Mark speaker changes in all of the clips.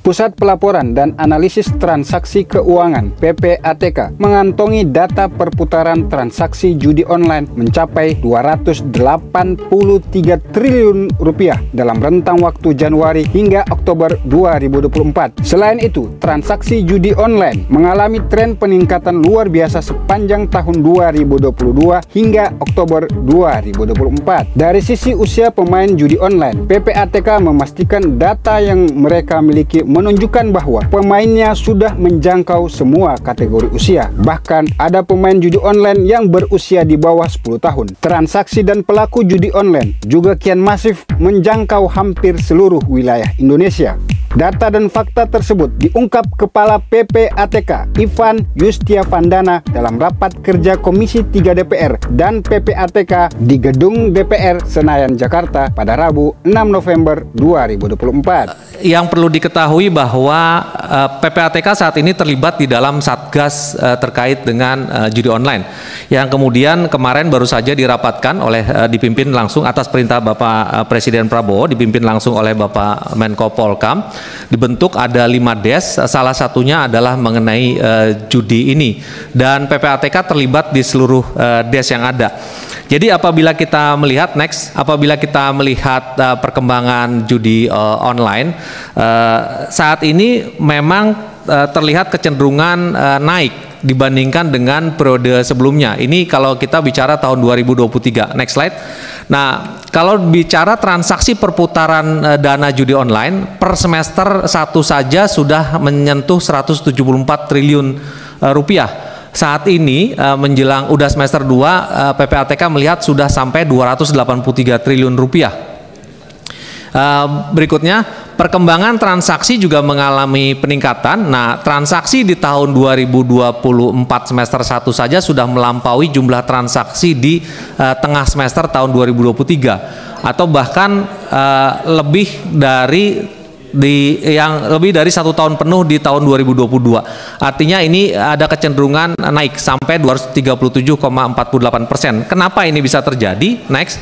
Speaker 1: Pusat Pelaporan dan Analisis Transaksi Keuangan (PPATK) mengantongi data perputaran transaksi judi online mencapai 283 triliun rupiah dalam rentang waktu Januari hingga Oktober 2024. Selain itu, transaksi judi online mengalami tren peningkatan luar biasa sepanjang tahun 2022 hingga Oktober 2024. Dari sisi usia pemain judi online, PPATK memastikan data yang mereka miliki menunjukkan bahwa pemainnya sudah menjangkau semua kategori usia. Bahkan ada pemain judi online yang berusia di bawah 10 tahun. Transaksi dan pelaku judi online juga kian masif menjangkau hampir seluruh wilayah Indonesia. Data dan fakta tersebut diungkap Kepala PPATK Ivan Yustiavandana dalam rapat kerja Komisi 3 DPR dan PPATK di Gedung DPR Senayan, Jakarta pada Rabu 6 November 2024.
Speaker 2: Yang perlu diketahui bahwa PPATK saat ini terlibat di dalam Satgas terkait dengan judi online yang kemudian kemarin baru saja dirapatkan oleh dipimpin langsung atas perintah Bapak Presiden Prabowo, dipimpin langsung oleh Bapak Menko Polhukam. Dibentuk ada 5 des, salah satunya adalah mengenai judi ini, dan PPATK terlibat di seluruh des yang ada. Jadi apabila kita melihat perkembangan judi online saat ini memang terlihat kecenderungan naik dibandingkan dengan periode sebelumnya. Ini kalau kita bicara tahun 2023. Next slide. Nah, kalau bicara transaksi perputaran dana judi online per semester 1 saja sudah menyentuh 174 triliun rupiah. Saat ini menjelang udah semester 2, PPATK melihat sudah sampai 283 triliun rupiah. Berikutnya, perkembangan transaksi juga mengalami peningkatan. Nah, transaksi di tahun 2024 semester 1 saja sudah melampaui jumlah transaksi di tengah semester tahun 2023, atau bahkan lebih dari 1 tahun penuh di tahun 2022. Artinya ini ada kecenderungan naik sampai 237,48%. Kenapa ini bisa terjadi? Next.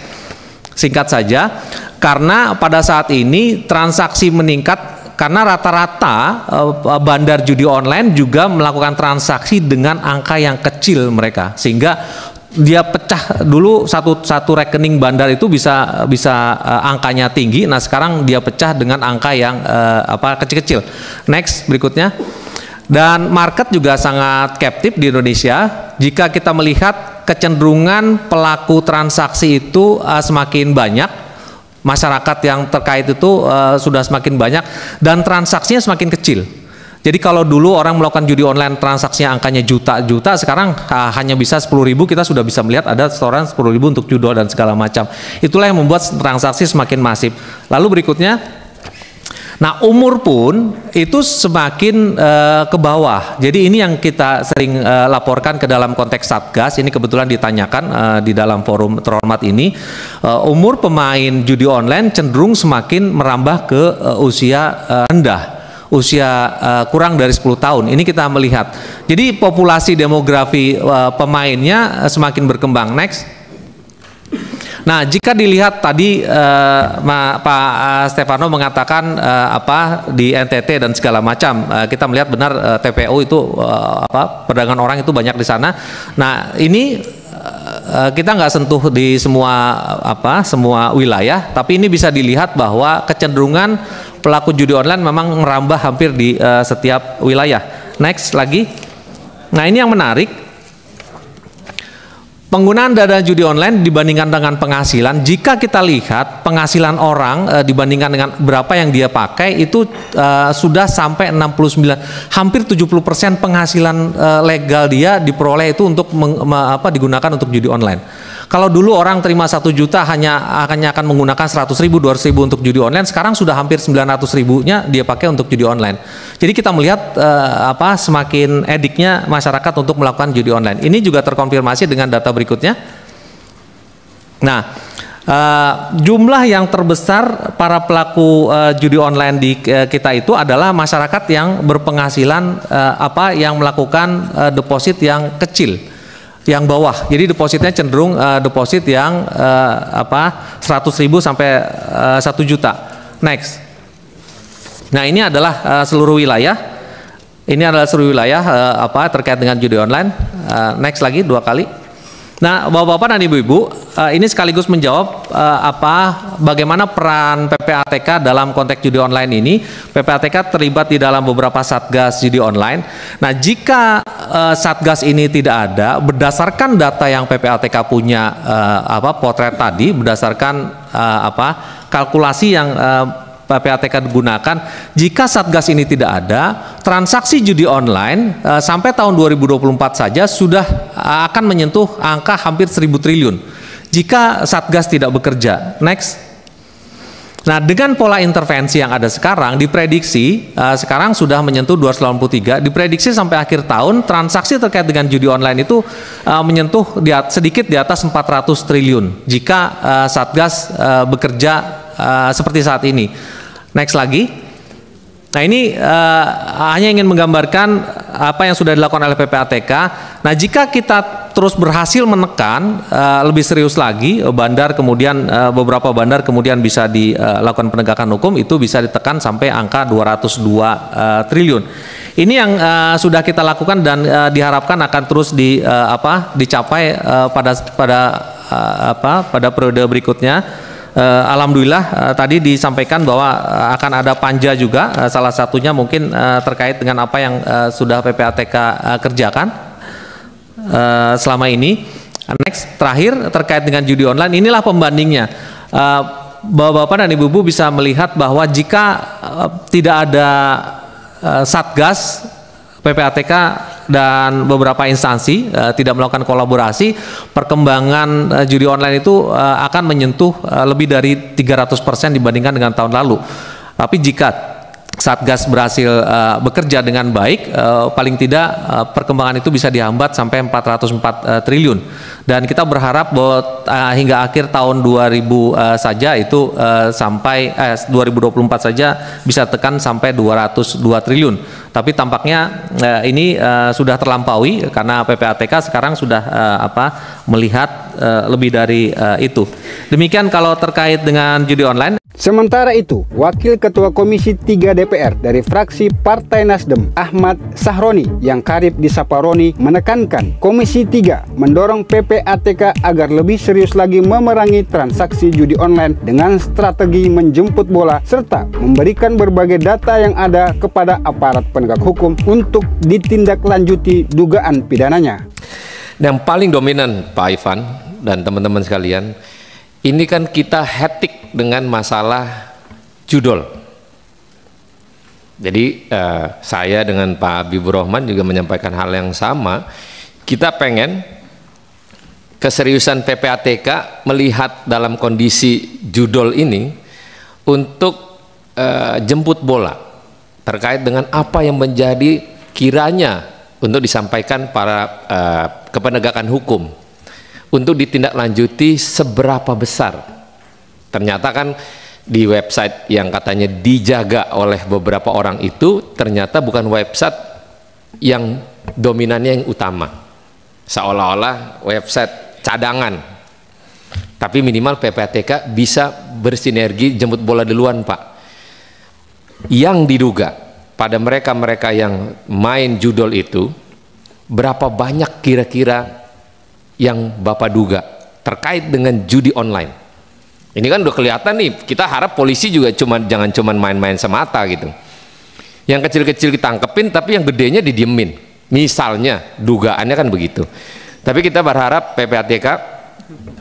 Speaker 2: Singkat saja, karena pada saat ini transaksi meningkat karena rata-rata bandar judi online juga melakukan transaksi dengan angka yang kecil mereka, sehingga dia pecah dulu satu rekening bandar itu bisa angkanya tinggi. Nah, sekarang dia pecah dengan angka yang kecil-kecil. Next, berikutnya. Dan market juga sangat captive di Indonesia. Jika kita melihat kecenderungan pelaku transaksi itu semakin banyak, masyarakat yang terkait itu sudah semakin banyak, dan transaksinya semakin kecil. Jadi kalau dulu orang melakukan judi online transaksinya angkanya juta-juta, sekarang hanya bisa 10.000, kita sudah bisa melihat ada setoran 10.000 untuk judo dan segala macam. Itulah yang membuat transaksi semakin masif. Lalu berikutnya, nah, umur pun itu semakin ke bawah. Jadi ini yang kita sering laporkan ke dalam konteks Satgas. Ini kebetulan ditanyakan di dalam forum terhormat ini. Umur pemain judi online cenderung semakin merambah ke usia rendah, usia kurang dari 10 tahun. Ini kita melihat. Jadi populasi demografi pemainnya semakin berkembang. Next. Nah, jika dilihat tadi Pak Stefano mengatakan di NTT dan segala macam, kita melihat benar TPU itu perdagangan orang itu banyak di sana. Nah, ini kita nggak sentuh di semua wilayah, tapi ini bisa dilihat bahwa kecenderungan pelaku judi online memang merambah hampir di setiap wilayah. Next lagi. Nah, ini yang menarik. Penggunaan dana judi online dibandingkan dengan penghasilan, jika kita lihat penghasilan orang dibandingkan dengan berapa yang dia pakai itu sudah sampai 69, hampir 70% penghasilan legal dia diperoleh itu untuk digunakan untuk judi online. Kalau dulu orang terima 1 juta hanya akan menggunakan 100.000, 200.000 untuk judi online, sekarang sudah hampir 900.000-nya dia pakai untuk judi online. Jadi kita melihat semakin ediknya masyarakat untuk melakukan judi online. Ini juga terkonfirmasi dengan data berikutnya. Nah, jumlah yang terbesar para pelaku judi online di kita itu adalah masyarakat yang berpenghasilan yang melakukan deposit yang kecil, yang bawah. Jadi depositnya cenderung deposit yang 100.000 sampai 1 juta. Next. Nah, ini adalah seluruh wilayah. Ini adalah seluruh wilayah terkait dengan judi online. Next lagi 2 kali. Nah, Bapak-bapak dan Ibu-ibu, ini sekaligus menjawab bagaimana peran PPATK dalam konteks judi online ini. PPATK terlibat di dalam beberapa satgas judi online. Nah, jika satgas ini tidak ada, berdasarkan data yang PPATK punya, potret tadi, berdasarkan kalkulasi yang PPATK gunakan, jika satgas ini tidak ada, transaksi judi online sampai tahun 2024 saja sudah akan menyentuh angka hampir 1.000 triliun jika satgas tidak bekerja. Next. Nah, dengan pola intervensi yang ada sekarang, diprediksi sekarang sudah menyentuh 283, diprediksi sampai akhir tahun transaksi terkait dengan judi online itu menyentuh sedikit di atas 400 triliun jika satgas bekerja seperti saat ini. Next lagi. Nah, ini hanya ingin menggambarkan apa yang sudah dilakukan oleh PPATK. Nah, jika kita terus berhasil menekan lebih serius lagi, bandar kemudian beberapa bandar kemudian bisa dilakukan penegakan hukum, itu bisa ditekan sampai angka 202 triliun. Ini yang sudah kita lakukan dan diharapkan akan terus dicapai pada periode berikutnya. Alhamdulillah tadi disampaikan bahwa akan ada panja juga, salah satunya mungkin terkait dengan apa yang sudah PPATK kerjakan selama ini. Next, terakhir terkait dengan judi online, inilah pembandingnya. Bapak-bapak dan ibu-ibu bisa melihat bahwa jika tidak ada satgas, PPATK dan beberapa instansi tidak melakukan kolaborasi, perkembangan judi online itu akan menyentuh lebih dari 300% dibandingkan dengan tahun lalu. Tapi jika Satgas berhasil bekerja dengan baik, paling tidak perkembangan itu bisa dihambat sampai 404 triliun. Dan kita berharap bahwa hingga akhir tahun 2000 saja itu sampai 2024 saja bisa tekan sampai 202 triliun. Tapi tampaknya ini sudah terlampaui karena PPATK sekarang sudah melihat lebih dari itu. Demikian kalau terkait dengan judi online.
Speaker 1: Sementara itu, Wakil Ketua Komisi 3 DPR dari fraksi Partai Nasdem, Ahmad Sahroni, yang karib disapa Roni, menekankan Komisi 3 mendorong PPATK agar lebih serius lagi memerangi transaksi judi online dengan strategi menjemput bola serta memberikan berbagai data yang ada kepada aparat penegak hukum untuk ditindaklanjuti dugaan pidananya.
Speaker 3: Yang paling dominan, Pak Ivan dan teman-teman sekalian, ini kan kita hektik dengan masalah judol. Jadi saya dengan Pak Habibur Rahman juga menyampaikan hal yang sama. Kita pengen keseriusan PPATK melihat dalam kondisi judol ini untuk jemput bola terkait dengan apa yang menjadi kiranya untuk disampaikan para kepenegakan hukum untuk ditindaklanjuti seberapa besar. Ternyata kan di website yang katanya dijaga oleh beberapa orang itu ternyata bukan website yang dominannya yang utama, seolah-olah website cadangan. Tapi minimal PPATK bisa bersinergi jemput bola duluan, Pak. Yang diduga pada mereka-mereka yang main judol itu, berapa banyak kira-kira yang Bapak duga terkait dengan judi online. Ini kan udah kelihatan nih, kita harap polisi juga jangan cuma main-main semata gitu. Yang kecil-kecil ditangkepin tapi yang gedenya didiemin. Misalnya dugaannya kan begitu. Tapi kita berharap PPATK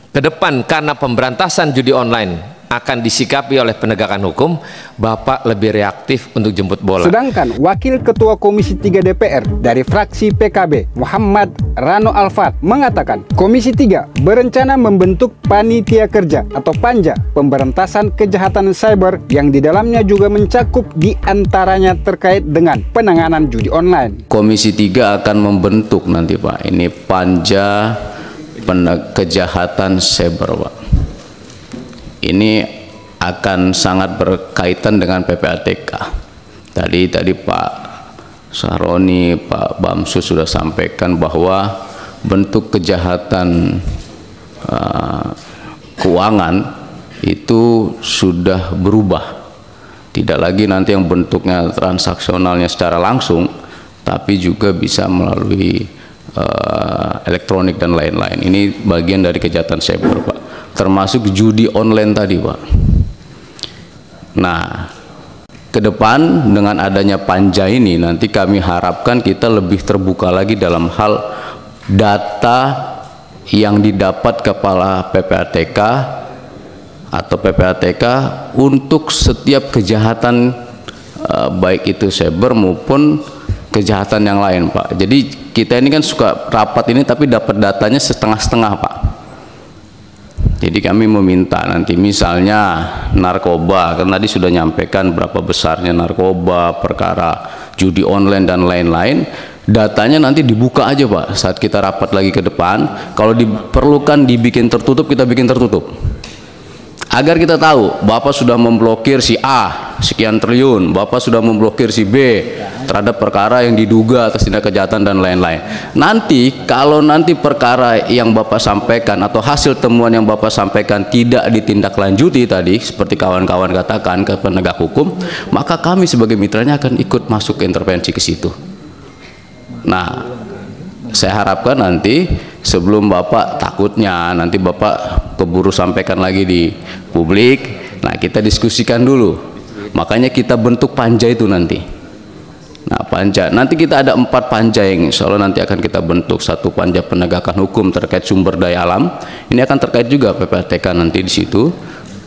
Speaker 3: ke depan karena pemberantasan judi online akan disikapi oleh penegakan hukum, Bapak lebih reaktif untuk jemput bola.
Speaker 1: Sedangkan Wakil Ketua Komisi 3 DPR dari fraksi PKB, Muhammad Rano Alfat, mengatakan Komisi 3 berencana membentuk Panitia Kerja atau Panja Pemberantasan Kejahatan Cyber yang di dalamnya juga mencakup diantaranya terkait dengan penanganan judi online.
Speaker 4: Komisi 3 akan membentuk nanti, Pak, ini Panja Kejahatan Cyber, Pak. Ini akan sangat berkaitan dengan PPATK. Tadi Pak Sahroni, Pak Bamsus sudah sampaikan bahwa bentuk kejahatan keuangan itu sudah berubah Tidak lagi nanti yang bentuknya transaksionalnya secara langsung, tapi juga bisa melalui elektronik dan lain-lain. Ini bagian dari kejahatan cyber, Pak. Termasuk judi online tadi, Pak. Nah, ke depan dengan adanya panja ini nanti kami harapkan kita lebih terbuka lagi dalam hal data yang didapat kepala PPATK atau PPATK untuk setiap kejahatan baik itu cyber maupun kejahatan yang lain, Pak. Jadi kita ini kan suka rapat ini tapi dapat datanya setengah-setengah, Pak. Jadi kami meminta nanti misalnya narkoba, karena tadi sudah nyampaikan berapa besarnya narkoba, perkara judi online dan lain-lain, datanya nanti dibuka aja, Pak, saat kita rapat lagi ke depan. Kalau diperlukan dibikin tertutup, kita bikin tertutup. Agar kita tahu, Bapak sudah memblokir si A sekian triliun, Bapak sudah memblokir si B terhadap perkara yang diduga atas tindak kejahatan dan lain-lain. Nanti kalau nanti perkara yang Bapak sampaikan atau hasil temuan yang Bapak sampaikan tidak ditindaklanjuti tadi seperti kawan-kawan katakan ke penegak hukum, maka kami sebagai mitranya akan ikut masuk ke intervensi ke situ. Nah, saya harapkan nanti sebelum Bapak takutnya nanti Bapak keburu sampaikan lagi di publik, nah kita diskusikan dulu. Makanya kita bentuk panja itu nanti. Nah, panja nanti kita ada 4 panja yang insya Allah nanti akan kita bentuk. Satu panja penegakan hukum terkait sumber daya alam, ini akan terkait juga PPATK nanti di situ.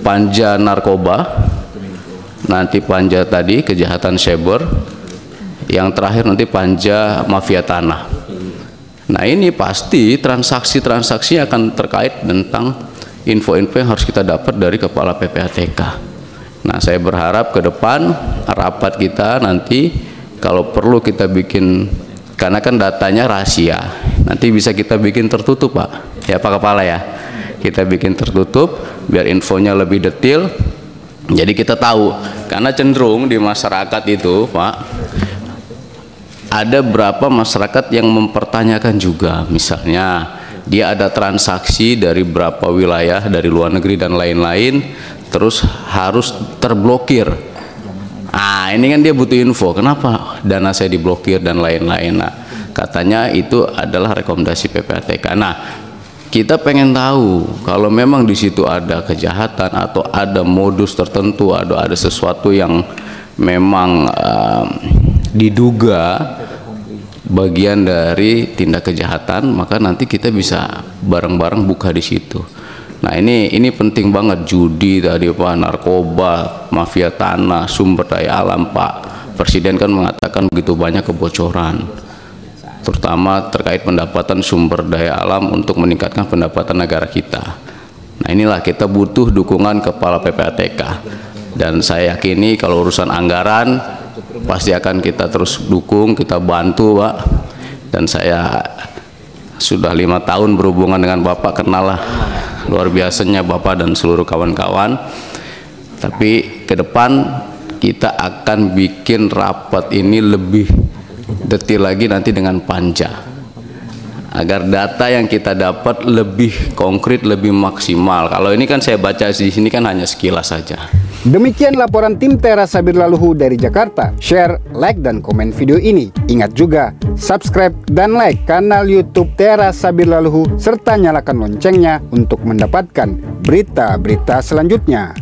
Speaker 4: Panja narkoba, nanti panja tadi kejahatan cyber, yang terakhir nanti panja mafia tanah. Nah, ini pasti transaksi-transaksi akan terkait tentang info-info yang harus kita dapat dari kepala PPATK. Nah, saya berharap ke depan rapat kita nanti kalau perlu kita bikin, karena kan datanya rahasia, nanti bisa kita bikin tertutup, Pak. Ya, Pak Kepala ya. Kita bikin tertutup biar infonya lebih detail. Jadi kita tahu, karena cenderung di masyarakat itu, Pak, ada berapa masyarakat yang mempertanyakan juga, misalnya dia ada transaksi dari berapa wilayah dari luar negeri dan lain-lain, terus harus terblokir. Nah, ini kan dia butuh info, kenapa dana saya diblokir dan lain-lain. Nah, katanya itu adalah rekomendasi PPATK. Nah, kita pengen tahu kalau memang di situ ada kejahatan atau ada modus tertentu, ada sesuatu yang memang diduga bagian dari tindak kejahatan, maka nanti kita bisa bareng-bareng buka di situ. Nah, ini penting banget, judi tadi, Pak, narkoba, mafia tanah, sumber daya alam, Pak. Presiden kan mengatakan begitu banyak kebocoran, terutama terkait pendapatan sumber daya alam untuk meningkatkan pendapatan negara kita. Nah, inilah kita butuh dukungan kepala PPATK, dan saya yakini kalau urusan anggaran pasti akan kita terus dukung, kita bantu, Pak. Dan saya sudah 5 tahun berhubungan dengan Bapak, kenal lah luar biasanya Bapak dan seluruh kawan-kawan. Tapi ke depan kita akan bikin rapat ini lebih detail lagi nanti dengan panja, agar data yang kita dapat lebih konkret, lebih maksimal. Kalau ini kan saya baca di sini kan hanya sekilas saja.
Speaker 1: Demikian laporan tim Tera Sabirlah Luhu dari Jakarta. Share, like, dan komen video ini. Ingat juga, subscribe dan like kanal YouTube Tera Sabirlah Luhu serta nyalakan loncengnya untuk mendapatkan berita-berita selanjutnya.